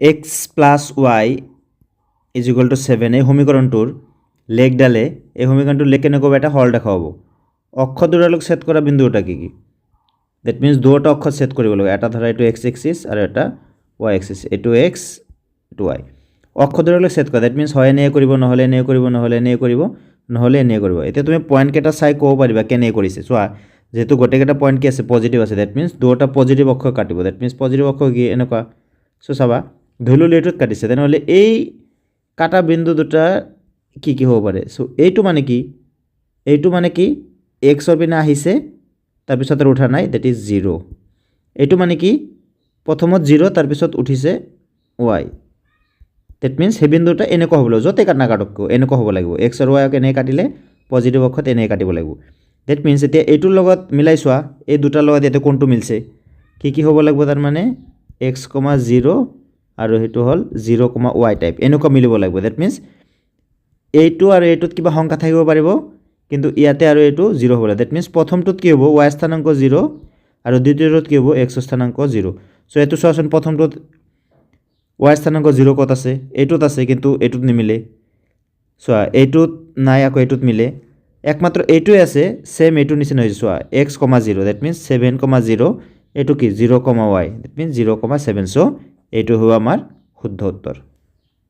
x plus y is equal to 7 এই সমীকৰণটোৰ লেগডালে এই সমীকৰণটোৰ leg কেনেকৈ এটা হল দেখাব অক্ষ দুটালৈ ছেদ কৰা বিন্দু দুটা কি কি দ্যাট মিন্স দুটা অক্ষ ছেদ কৰিব লাগিব এটা ধৰা এইটো এক্স এক্সিস আৰু এটা ৱাই এক্সিস এইটো এক্স এইটো ৱাই অক্ষ দুটালৈ ছেদ কৰা দ্যাট মিন্স হয় এনে কৰিব নহলে এনে কৰিব নহলে এনে কৰিব নহলে এনে কৰিব এতিয়া তুমি পয়েন্ট কেটা চাই ক'ব পাৰিবা কেনে কৰিছে চোৱা যেহেতু গোটেইকেইটা পয়েন্ট কি আছে পজিটিভ আছে দ্যাট মিন্স দুটা পজিটিভ অক্ষ কাটিব দ্যাট মিন্স পজিটিভ অক্ষ কি এনেকুৱা সো চাবা ধৰিলো এইটোত কাটিছে তেনেহলে এই কাটা বিন্দু দুটা কি কি হ'ব পাৰে সো এইটো মানে কি x ৰ পিনে আহিছে তাৰ পিছত আৰু উঠা নাই দ্যাট ইজ 0 এইটো মানে কি প্ৰথমত 0 তাৰ পিছত উঠিছে y দ্যাট মিন্স হে বিন্দুটা এনেকুৱা হ'ব যতে কাটনা কাটক এনেকুৱা হ'ব লাগিব x আৰু y ক এনে কাটিলে পজিটিভ অক্ষত এনে কাটিব লাগিব দ্যাট মিন্স এতিয়া এইটোৰ লগত মিলাই চোৱা এই দুটাৰ লগত এতে কোনটো মিলছে কি হ'ব লাগিব তাৰ মানে x, 0 আৰু হেতু হল 0, y টাইপ এনেকুৱা মিলিব লাগিব দ্যাট মিন্স এইটো আৰু এইটোত কিবা সংখ্যা থাকিব পাৰিব কিন্তু ইয়াতে আৰু এইটো 0 হ'ব লাগিব দ্যাট মিন্স প্ৰথমটোত কি হ'ব y স্থানাংক 0 আৰু দ্বিতীয়টোত কি হ'ব x স্থানাংক 0 সো এটো চোৱাচোন প্ৰথমটোত y স্থানাংক 0 কত আছে এইটোত আছে কিন্তু এইটোত নিমিলে চোৱা এইটোত নাই আকৌ এইটোত মিলে একমাত্ৰ এইটোই আছে সেম এইটো নিচিনা হৈছে চোৱা x, 0 দ্যাট মিন্স 7, 0 এইটো কি 0, y দ্যাট মিন্স 0, 7 সো এইটো হ'ব আমাৰ শুদ্ধ উত্তৰ